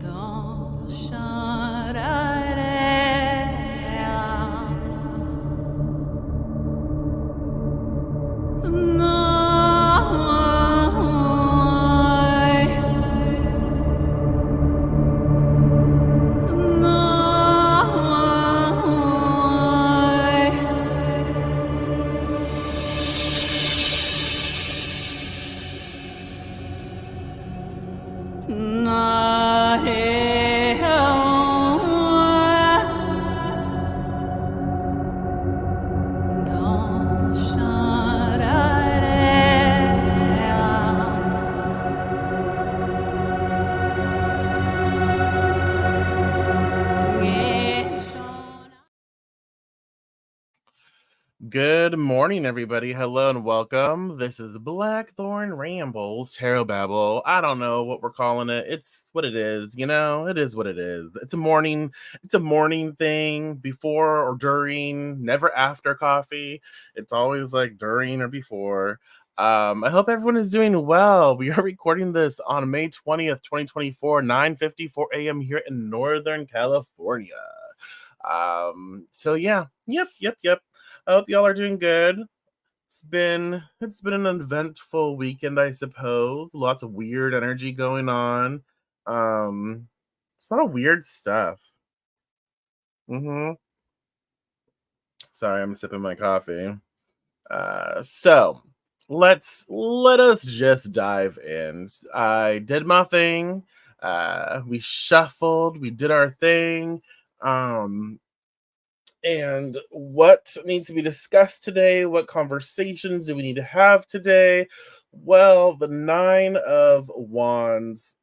dans chaque Good morning, everybody. Hello and welcome. This is Blackthorn Rambles, Tarot Babble. I don't know what we're calling it. It's what it is, It is what it is. It's a morning thing, before or during, never after coffee. It's always like during or before. I hope everyone is doing well. We are recording this on May 20th, 2024, 9:54 a.m. here in Northern California. So yeah, yep. I hope y'all are doing good. It's been an eventful weekend, I suppose. Lots of weird energy going on. It's a lot of weird stuff. Mm-hmm. Sorry, I'm sipping my coffee. So let us just dive in. I did my thing. We shuffled. We did our thing. Um, and what needs to be discussed today? What conversations do we need to have today? Well, the nine of wands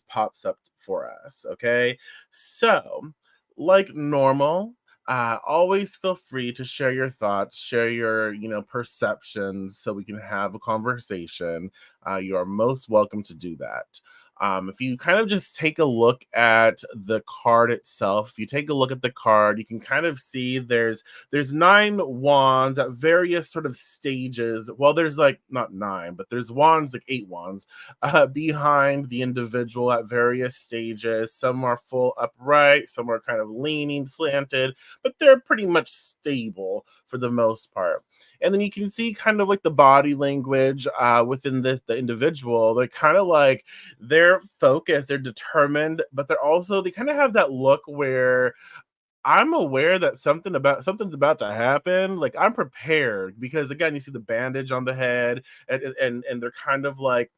pops up for us. Okay, so like normal, always feel free to share your thoughts, share your perceptions, so we can have a conversation. You are most welcome to do that. If you kind of just take a look at the card itself, if you take a look at the card, you can kind of see there's nine wands at various sort of stages. Well, there's like not nine, but there's wands, like eight wands, behind the individual at various stages. Some are full upright, some are kind of leaning, slanted, but they're pretty much stable for the most part. And then you can see kind of like the body language within the individual. They're kind of like they're focused, they're determined, but they kind of have that look where I'm aware that something's about to happen. Like I'm prepared because again, you see the bandage on the head, and they're kind of like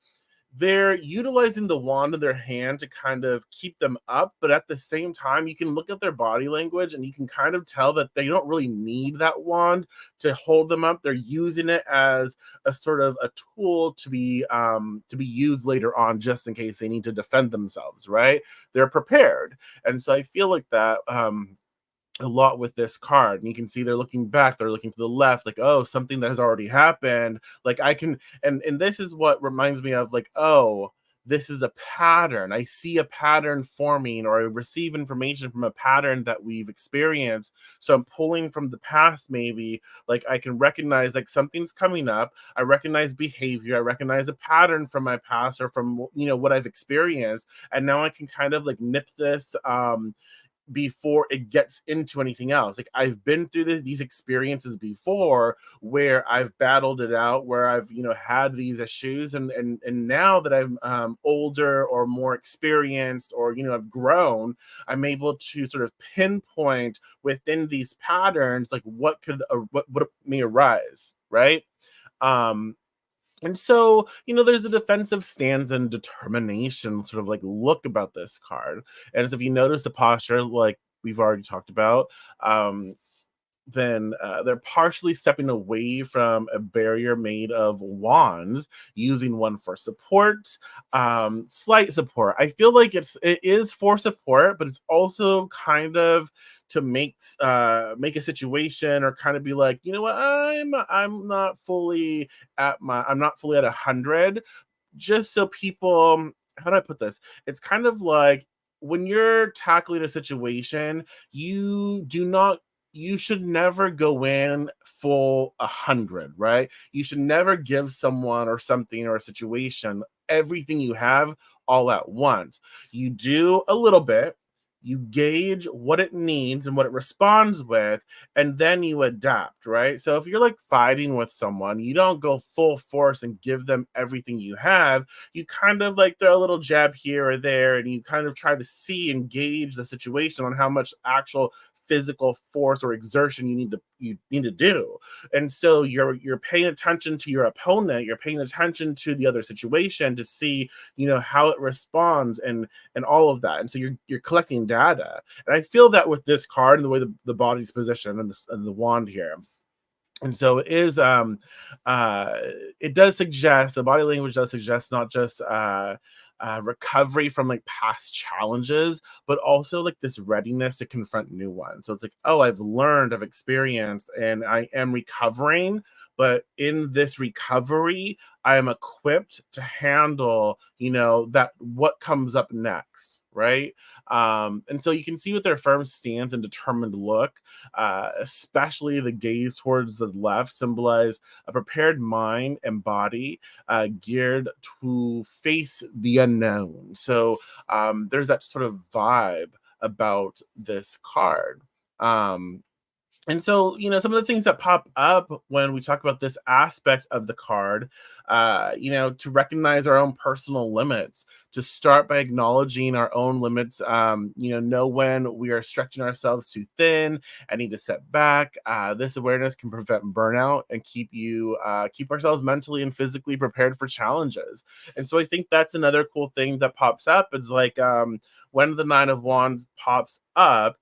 they're utilizing the wand in their hand to kind of keep them up, but at the same time you can look at their body language and you can kind of tell that they don't really need that wand to hold them up. They're using it as a sort of a tool to be used later on, just in case they need to defend themselves, right? They're prepared. And so I feel like that a lot with this card, and you can see they're looking back, they're looking to the left, like, oh, something that has already happened, like I can. And this is what reminds me of, like, oh, this is a pattern. I see a pattern forming, or I receive information from a pattern that we've experienced, so I'm pulling from the past. Maybe like I can recognize like something's coming up. I recognize behavior, I recognize a pattern from my past, or from what I've experienced, and now I can kind of like nip this before it gets into anything else. Like I've been through these experiences before, where I've battled it out, where I've had these issues, and now that I'm older or more experienced, or I've grown, I'm able to sort of pinpoint within these patterns like what may arise, right? Um and so, there's a defensive stance and determination sort of like look about this card. And so if you notice the posture, like we've already talked about, then they're partially stepping away from a barrier made of wands, using one for support, slight support. I feel like it is for support, but it's also kind of to make a situation, or kind of be like, you know what, I'm not fully at 100, just so people. How do I put this? It's kind of like when you're tackling a situation, you should never go in full 100, right? You should never give someone or something or a situation everything you have all at once. You do a little bit, you gauge what it needs and what it responds with, and then you adapt, right? So if you're like fighting with someone, you don't go full force and give them everything you have. You kind of like throw a little jab here or there, and you kind of try to see and gauge the situation on how much actual physical force or exertion you need to do. And so you're paying attention to your opponent, you're paying attention to the other situation to see, how it responds, and all of that. And so you're collecting data. And I feel that with this card and the way the body's positioned and the wand here. And so uh it does suggest, the body language does suggest not just recovery from like past challenges, but also like this readiness to confront new ones. So it's like, oh, I've learned, I've experienced, and I am recovering. But in this recovery, I am equipped to handle, that what comes up next, right? And so you can see with their firm stance and determined look, especially the gaze towards the left, symbolize a prepared mind and body, geared to face the unknown. So there's that sort of vibe about this card. Um, and so, some of the things that pop up when we talk about this aspect of the card, to recognize our own personal limits, to start by acknowledging our own limits, know when we are stretching ourselves too thin and need to set back. This awareness can prevent burnout and keep ourselves mentally and physically prepared for challenges. And so I think that's another cool thing that pops up. Is like, when the Nine of Wands pops up,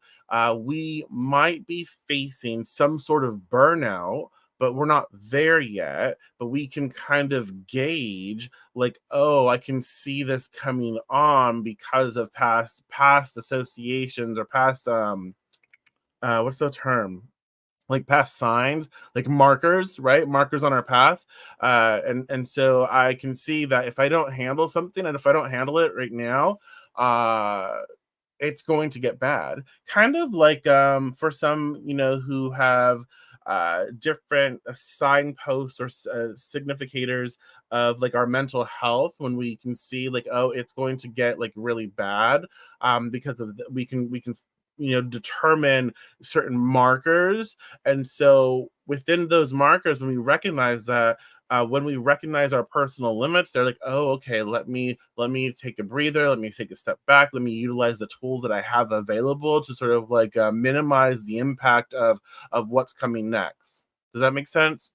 we might be facing some sort of burnout, but we're not there yet. But we can kind of gauge, like, oh, I can see this coming on because of past associations, or past what's the term? Like past signs, like markers, right? Markers on our path. And so I can see that if I don't handle something, and if I don't handle it right now, uh it's going to get bad. Kind of like, for some, who have different signposts or significators of like our mental health, when we can see like, oh, it's going to get like really bad, because of we can determine certain markers. And so within those markers, when we recognize our personal limits, they're like, oh, okay, let me take a breather, let me take a step back, let me utilize the tools that I have available to sort of like minimize the impact of what's coming next. Does that make sense?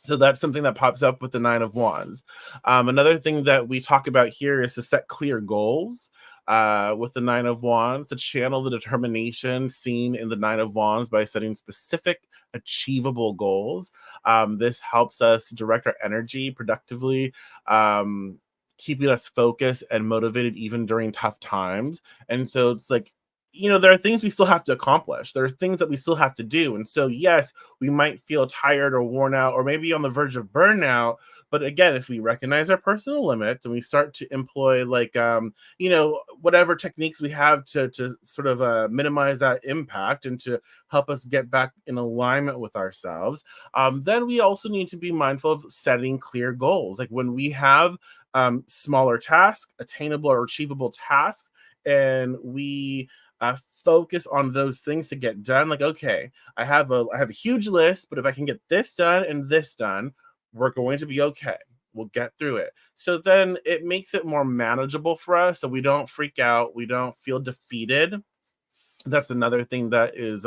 So that's something that pops up with the Nine of Wands. Another thing that we talk about here is to set clear goals. With the Nine of Wands, to channel the determination seen in the Nine of Wands by setting specific, achievable goals. This helps us direct our energy productively, keeping us focused and motivated even during tough times. And so it's like, there are things we still have to accomplish. There are things that we still have to do. And so, yes, we might feel tired or worn out or maybe on the verge of burnout. But again, if we recognize our personal limits and we start to employ like, whatever techniques we have to sort of minimize that impact and to help us get back in alignment with ourselves, then we also need to be mindful of setting clear goals. Like when we have smaller tasks, attainable or achievable tasks, and we focus on those things to get done. Like, okay, I have a huge list, but if I can get this done and this done, we're going to be okay. We'll get through it. So then it makes it more manageable for us, so we don't freak out, we don't feel defeated. That's another thing that is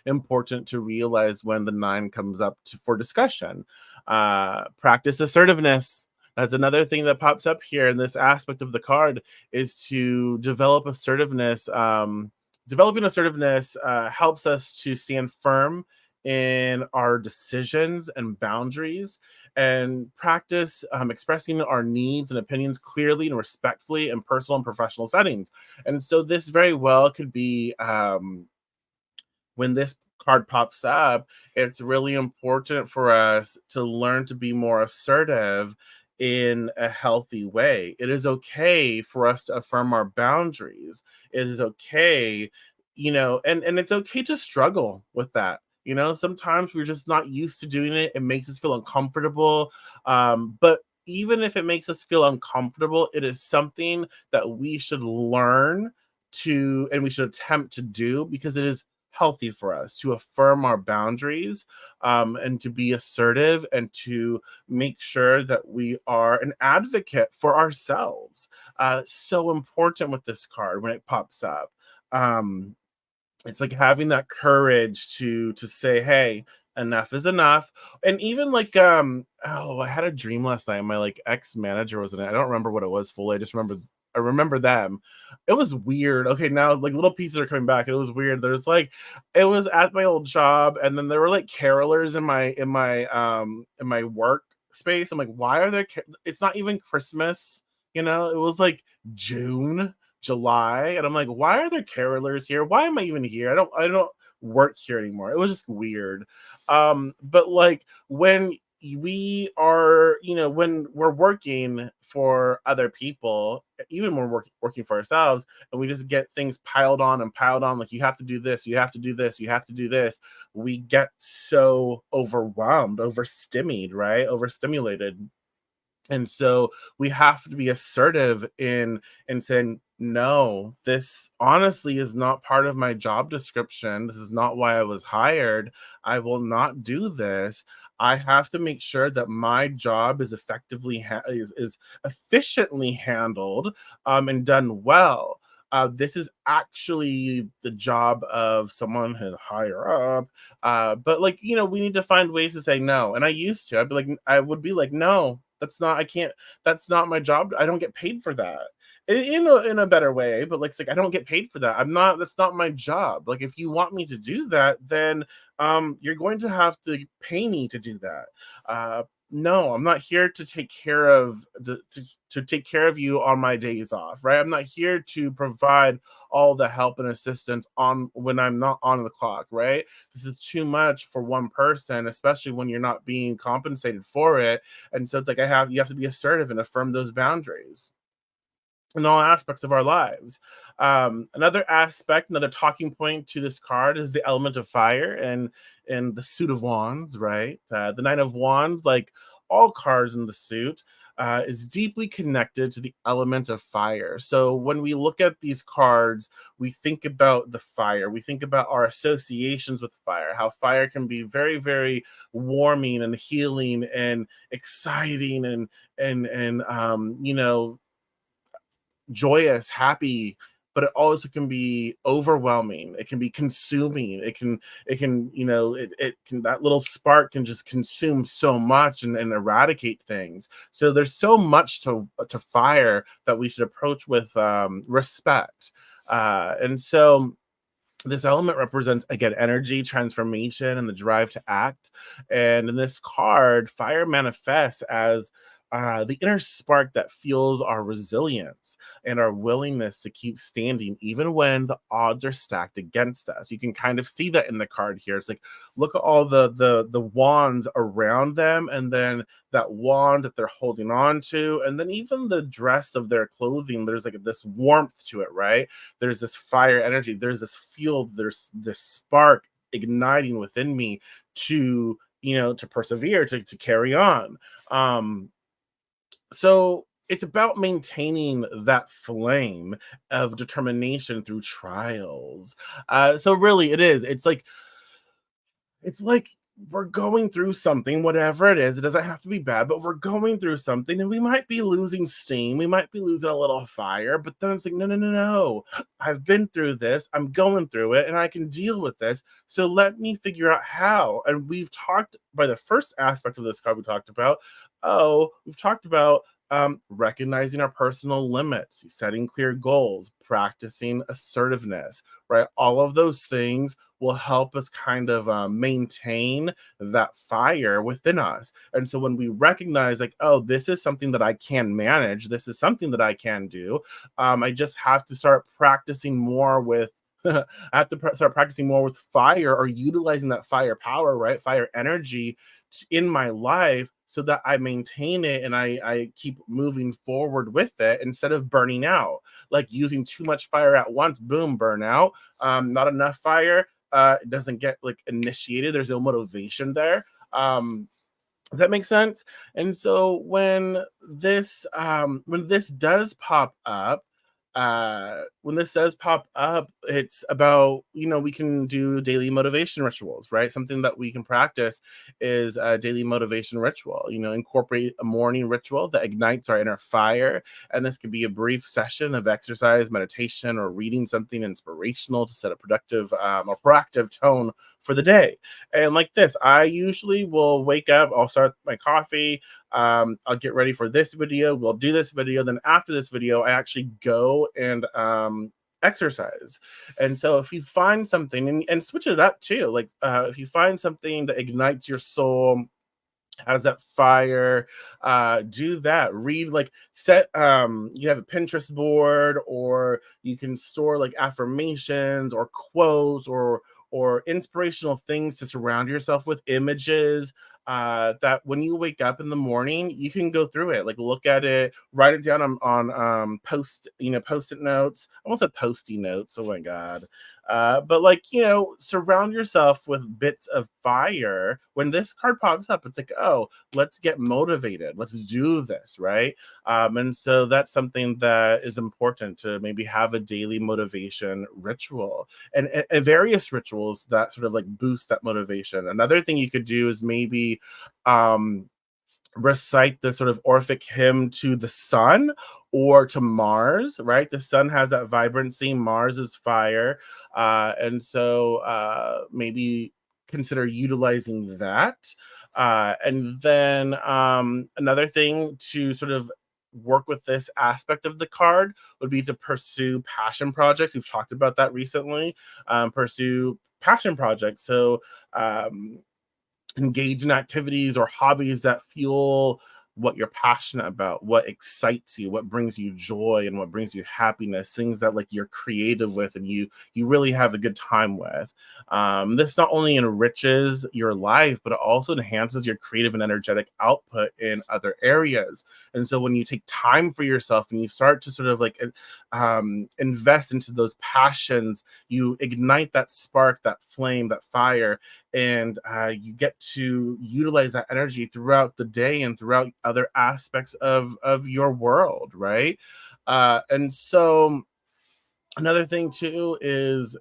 important to realize when the nine comes up for discussion. Practice assertiveness. That's another thing that pops up here in this aspect of the card, is to develop assertiveness. Developing assertiveness helps us to stand firm in our decisions and boundaries, and practice expressing our needs and opinions clearly and respectfully in personal and professional settings. And so this very well could be, when this card pops up, it's really important for us to learn to be more assertive in a healthy way. It is okay for us to affirm our boundaries. It is okay, and it's okay to struggle with that. Sometimes we're just not used to doing it. It makes us feel uncomfortable. But even if it makes us feel uncomfortable, it is something that we should learn to and we should attempt to do because it is healthy for us to affirm our boundaries, and to be assertive and to make sure that we are an advocate for ourselves. So important with this card when it pops up. Um, it's like having that courage to say, "Hey, enough is enough." And even like, oh, I had a dream last night. My like ex-manager was in it. I don't remember what it was fully. I remember them. It was weird. Okay, now like little pieces are coming back. It was weird. There's like it was at my old job, and then there were like carolers in my work space. I'm like, why are there it's not even Christmas, you know? It was like June, July, and I'm like, why are there carolers here? Why am I even here? I don't work here anymore. It was just weird. But like when we are, when we're working for other people, even when we're working for ourselves, and we just get things piled on and piled on, like you have to do this, you have to do this, you have to do this. We get so overwhelmed, overstimmied, right? Overstimulated, and so we have to be assertive in saying, no, this honestly is not part of my job description. This is not why I was hired. I will not do this. I have to make sure that my job is is efficiently handled, and done well. This is actually the job of someone who's higher up. But like, we need to find ways to say no. And I used to, I would be like, no, I can't, that's not my job. I don't get paid for that. In a better way, but like, it's like I don't get paid for that. That's not my job. Like, if you want me to do that, then you're going to have to pay me to do that. No, I'm not here to take care of to take care of you on my days off, right? I'm not here to provide all the help and assistance on when I'm not on the clock, right? This is too much for one person, especially when you're not being compensated for it. And so it's like you have to be assertive and affirm those boundaries in all aspects of our lives. Another talking point to this card is the element of fire and the suit of wands, right? The Knight of Wands, like all cards in the suit, is deeply connected to the element of fire. So when we look at these cards, we think about the fire. We think about our associations with fire, how fire can be very, very warming and healing and exciting and joyous, happy, but it also can be overwhelming. It can be consuming. It can that little spark can just consume so much and eradicate things. So there's so much to fire that we should approach with respect. And so this element represents, again, energy, transformation, and the drive to act. And in this card, fire manifests as the inner spark that fuels our resilience and our willingness to keep standing even when the odds are stacked against us. You can kind of see that in the card here. It's like, look at all the wands around them, and then that wand that they're holding on to, and then even the dress of their clothing. There's like this warmth to it, right? There's this fire energy, there's this fuel, there's this spark igniting within me to persevere, to carry on. So it's about maintaining that flame of determination through trials. So really it is, it's like we're going through something, whatever it is. It doesn't have to be bad, but we're going through something and we might be losing steam. We might be losing a little fire, but then it's like, no, no, no, no. I've been through this. I'm going through it and I can deal with this. So let me figure out how. And we've talked by the first aspect of this card we've talked about recognizing our personal limits, setting clear goals, practicing assertiveness, right? All of those things will help us kind of maintain that fire within us. And so when we recognize, like, oh, this is something that I can manage, this is something that I can do, I just have to start practicing more with. I have to start practicing more with fire, or utilizing that fire power, right? Fire energy in my life, so that I maintain it and I keep moving forward with it instead of burning out. Like using too much fire at once, boom, burn out. Not enough fire, it doesn't get like initiated. There's no motivation there. Does that make sense? And so when this does pop up, it's about, we can do daily motivation rituals, right? Something that we can practice is a daily motivation ritual. Incorporate a morning ritual that ignites our inner fire, and this could be a brief session of exercise, meditation, or reading something inspirational to set a productive or proactive tone for the day. And like this, I usually will wake up, I'll start my coffee, I'll get ready for this video, we'll do this video. Then after this video, I actually go and exercise. And so if you find something, and switch it up too, like if you find something that ignites your soul, has that fire, do that. Read, like, set you have a Pinterest board, or you can store like affirmations or quotes, or inspirational things to surround yourself with, images, that when you wake up in the morning, you can go through it, like look at it, write it down on post-it notes. I almost said posty notes, oh my god. But, like, surround yourself with bits of fire. When this card pops up, it's like, oh, let's get motivated. Let's do this, right? And so that's something that is important, to maybe have a daily motivation ritual, and various rituals that sort of like boost that motivation. Another thing you could do is maybe um recite the sort of Orphic hymn to the sun or to Mars, right? The sun has that vibrancy, Mars is fire. And so maybe consider utilizing that. And then another thing to sort of work with this aspect of the card would be to pursue passion projects. We've talked about that recently. Pursue passion projects. So, engage in activities or hobbies that fuel what you're passionate about, what excites you, what brings you joy, and what brings you happiness, things that like you're creative with, and you really have a good time with. This not only enriches your life, but it also enhances your creative and energetic output in other areas. And so when you take time for yourself and you start to sort of like invest into those passions, you ignite that spark, that flame, that fire, and you get to utilize that energy throughout the day and throughout other aspects of your world, right? And so another thing too is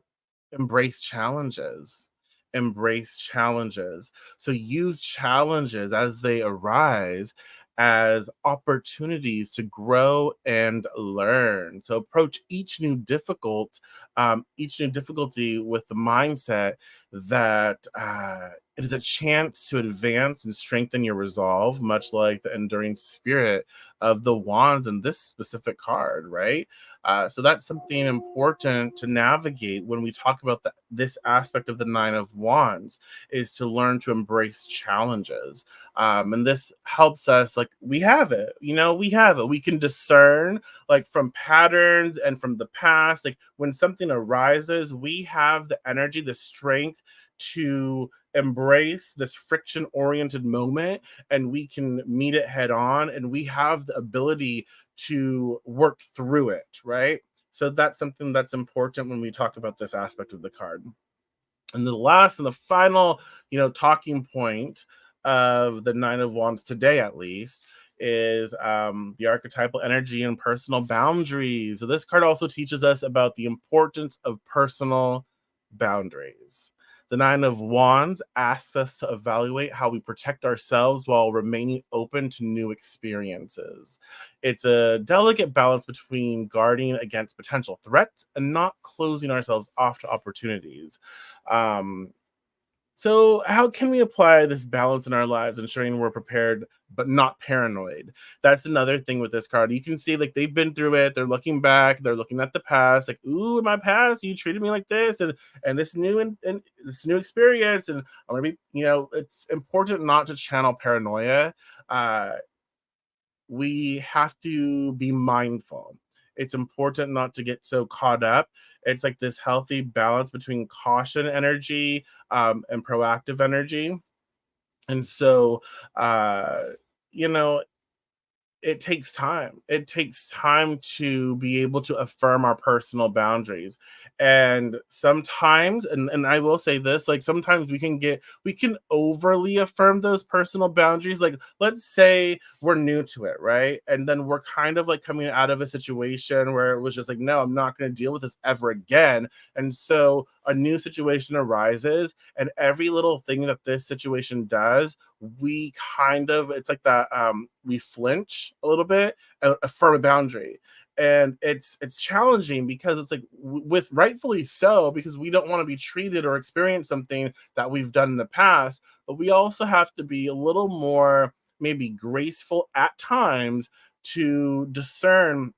embrace challenges. Embrace challenges. So use challenges as they arise as opportunities to grow and learn. So approach each new difficulty with the mindset that it is a chance to advance and strengthen your resolve, much like the enduring spirit of the wands in this specific card, right? So that's something important to navigate when we talk about this aspect of the Nine of Wands, is to learn to embrace challenges. And this helps us, like, we have it, we have it. We can discern, like, from patterns and from the past. Like, when something arises, we have the energy, the strength to embrace this friction oriented moment, and we can meet it head on, and we have the ability to work through it, right? So that's something that's important when we talk about this aspect of the card. And the last and the final, talking point of the Nine of Wands today, at least, is the archetypal energy and personal boundaries. So this card also teaches us about the importance of personal boundaries. The Nine of Wands asks us to evaluate how we protect ourselves while remaining open to new experiences. It's a delicate balance between guarding against potential threats and not closing ourselves off to opportunities. Um, so, how can we apply this balance in our lives, ensuring we're prepared but not paranoid? That's another thing with this card. You can see, like, they've been through it. They're looking back. They're looking at the past. Like, ooh, in my past, you treated me like this, and this new and this new experience, and I'm gonna be. It's important not to channel paranoia. Uh, we have to be mindful. It's important not to get so caught up. It's like this healthy balance between caution energy, and proactive energy. And so, uh, you know, it takes time. It takes time to be able to affirm our personal boundaries. And sometimes, and I will say this, like sometimes we can overly affirm those personal boundaries. Like let's say we're new to it, right? And then we're kind of like coming out of a situation where it was just like, no, I'm not going to deal with this ever again. And so a new situation arises, and every little thing that this situation does, we kind of, it's like that, we flinch a little bit and affirm a boundary. And it's challenging because it's like with rightfully so, because we don't want to be treated or experience something that we've done in the past, but we also have to be a little more maybe graceful at times to discern,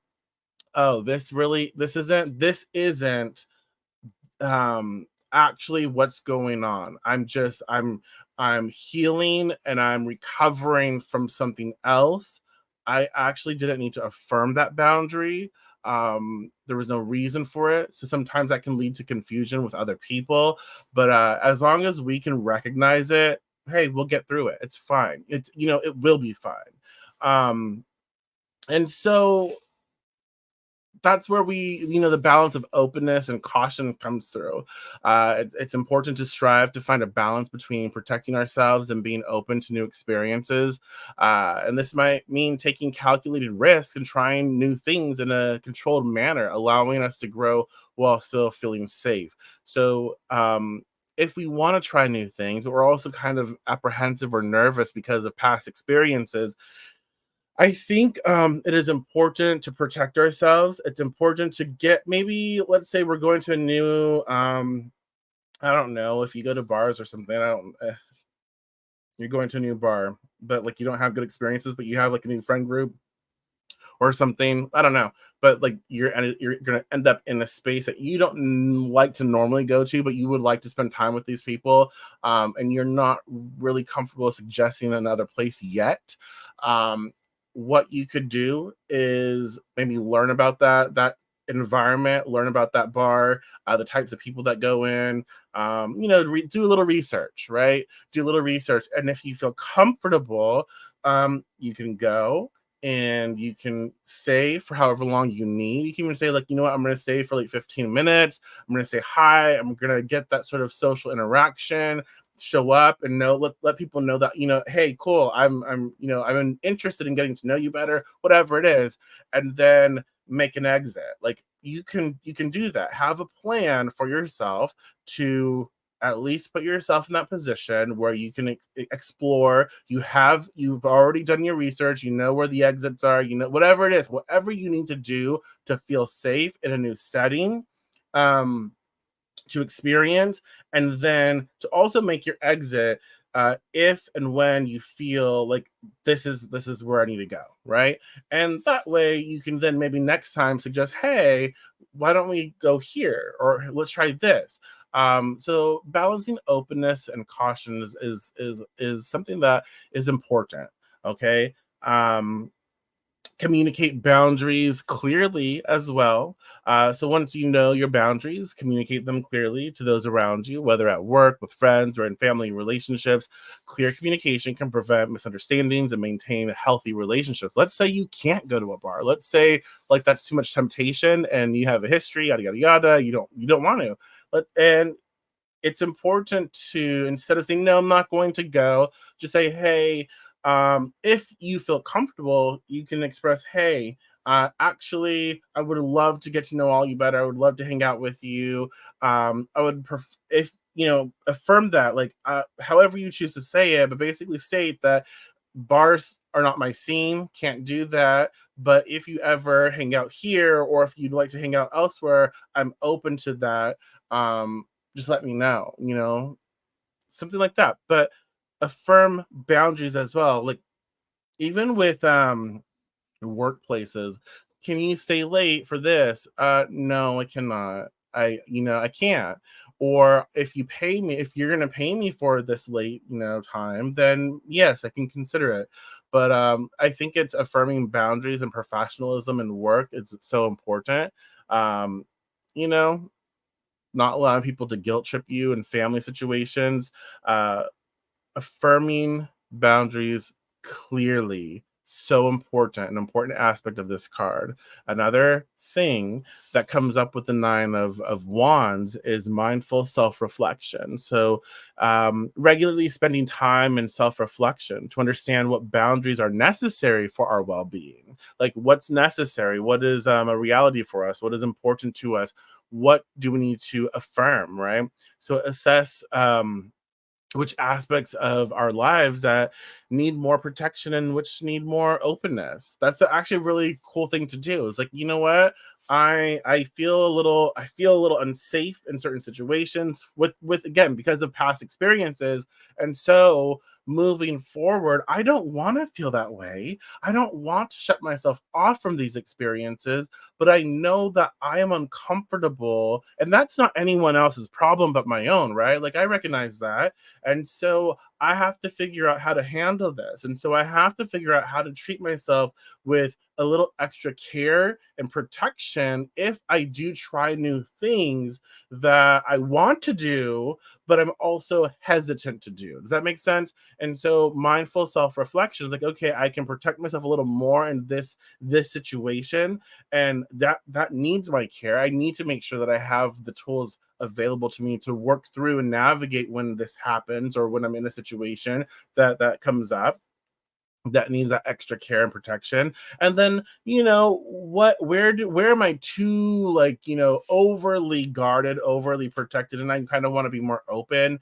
oh, this isn't actually what's going on. I'm healing and I'm recovering from something else. I actually didn't need to affirm that boundary. There was no reason for it, so sometimes that can lead to confusion with other people. But as long as we can recognize it, hey, we'll get through it. It's fine. It's, it will be fine. um and so that's where the balance of openness and caution comes through. It's important to strive to find a balance between protecting ourselves and being open to new experiences. And this might mean taking calculated risks and trying new things in a controlled manner, allowing us to grow while still feeling safe. So, if we want to try new things, but we're also kind of apprehensive or nervous because of past experiences, I think it is important to protect ourselves. It's important to get, maybe, let's say we're going to a new, I don't know if you go to bars or something. I don't. You're going to a new bar, but like you don't have good experiences, but you have like a new friend group or something. I don't know, but like you're gonna end up in a space that you don't like to normally go to, but you would like to spend time with these people, and you're not really comfortable suggesting another place yet. Um, what you could do is maybe learn about that environment, learn about that bar, the types of people that go in. Do a little research, right? Do a little research, and if you feel comfortable, you can go and you can stay for however long you need. You can even say, like, you know what, I'm going to stay for like 15 minutes. I'm going to say hi. I'm going to get that sort of social interaction, show up and let people know that, hey, cool. I'm interested in getting to know you better, whatever it is. And then make an exit. Like you can do that. Have a plan for yourself to at least put yourself in that position where you can explore. You've already done your research, you know where the exits are, whatever it is, whatever you need to do to feel safe in a new setting, um to experience, and then to also make your exit, if and when you feel like this is where I need to go, right? And that way you can then maybe next time suggest, hey, why don't we go here, or let's try this. So balancing openness and caution is something that is important. Okay. Communicate boundaries clearly as well. So once you know your boundaries, communicate them clearly to those around you, whether at work, with friends, or in family relationships. Clear communication can prevent misunderstandings and maintain healthy relationships. Let's say you can't go to a bar. Let's say like that's too much temptation, and you have a history, yada yada yada. You don't want to. And it's important to, instead of saying no, I'm not going to go, just say, hey, if you feel comfortable, you can express, hey, actually, I would love to get to know all you better. I would love to hang out with you. I would if affirm that, like, however you choose to say it, but basically state that bars are not my scene, can't do that. But if you ever hang out here, or if you'd like to hang out elsewhere, I'm open to that. Just let me know, something like that. But affirm boundaries as well. Like even with workplaces, can you stay late for this? No, I cannot. I can't. Or if you're gonna pay me for this late, time, then yes, I can consider it. But I think it's affirming boundaries and professionalism and work is so important. Um, you know, Not allowing people to guilt trip you in family situations, uh, affirming boundaries clearly So important, an important aspect of this card. Another thing that comes up with the nine of wands is mindful self-reflection. So regularly spending time in self-reflection to understand what boundaries are necessary for our well-being, like what's necessary, what is a reality for us, what is important to us, what do we need to affirm, right? So assess which aspects of our lives that need more protection and which need more openness. That's actually a really cool thing to do. It's like, you know what? I feel a little unsafe in certain situations with again because of past experiences. And so moving forward, I don't want to feel that way. I don't want to shut myself off from these experiences, but I know that I am uncomfortable and that's not anyone else's problem but my own, right? Like I recognize that, and so I have to figure out how to handle this. And so I have to figure out how to treat myself with a little extra care and protection if I do try new things that I want to do, but I'm also hesitant to do. Does that make sense? And so mindful self-reflection is like, okay, I can protect myself a little more in this situation, and that needs my care. I need to make sure that I have the tools available to me to work through and navigate when this happens or when I'm in a situation that comes up that needs that extra care and protection. And then, where am I too, like, overly guarded, overly protected, and I kind of want to be more open?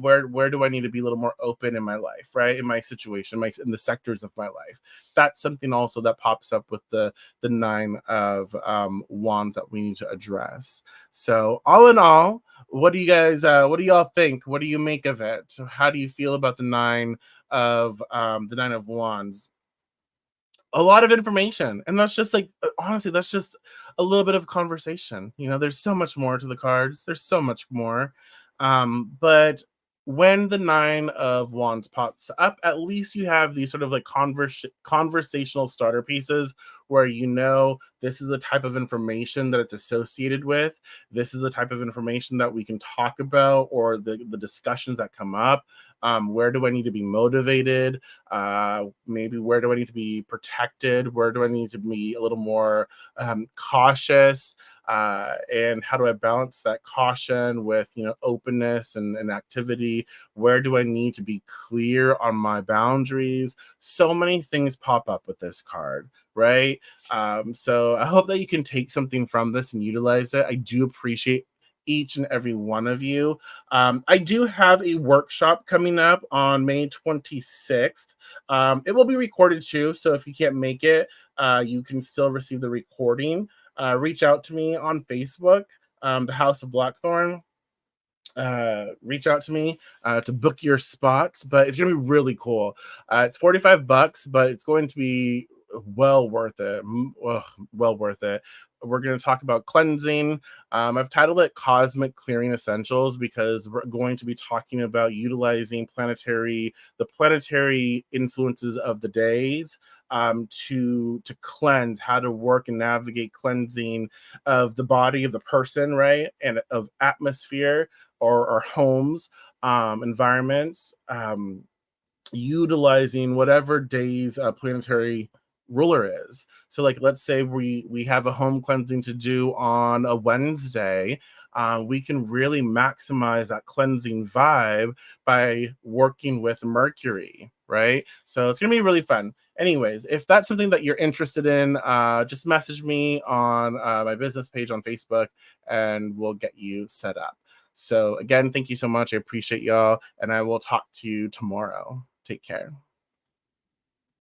Where do I need to be a little more open in my life, right? In my situation, in the sectors of my life. That's something also that pops up with the nine of wands that we need to address. So all in all, what do y'all think? What do you make of it? So how do you feel about the nine of wands? A lot of information, and that's just like, honestly, that's just a little bit of conversation. There's so much more to the cards, there's so much more. But when the nine of wands pops up, at least you have these sort of like conversational starter pieces where this is the type of information that it's associated with, this is the type of information that we can talk about, or the discussions that come up. Where do I need to be motivated? Maybe where do I need to be protected? Where do I need to be a little more cautious? And how do I balance that caution with openness and activity? Where do I need to be clear on my boundaries? So many things pop up with this card, right? So I hope that you can take something from this and utilize it. I do appreciate each and every one of you. I do have a workshop coming up on May 26th. It will be recorded too, so if you can't make it, you can still receive the recording. Reach out to me on Facebook, the House of Blackthorn. Reach out to me to book your spots, but it's gonna be really cool. It's $45, but it's going to be well worth it. Well worth it. We're going to talk about cleansing. I've titled it Cosmic Clearing Essentials because we're going to be talking about utilizing the planetary influences of the days, to cleanse, how to work and navigate cleansing of the body of the person, right, and of atmosphere, or homes, environments, utilizing whatever day's planetary ruler is. So, like, let's say we have a home cleansing to do on a Wednesday. We can really maximize that cleansing vibe by working with Mercury, right? So it's gonna be really fun. Anyways, if that's something that you're interested in, just message me on my business page on Facebook, and we'll get you set up. So again, thank you so much. I appreciate y'all, and I will talk to you tomorrow. Take care.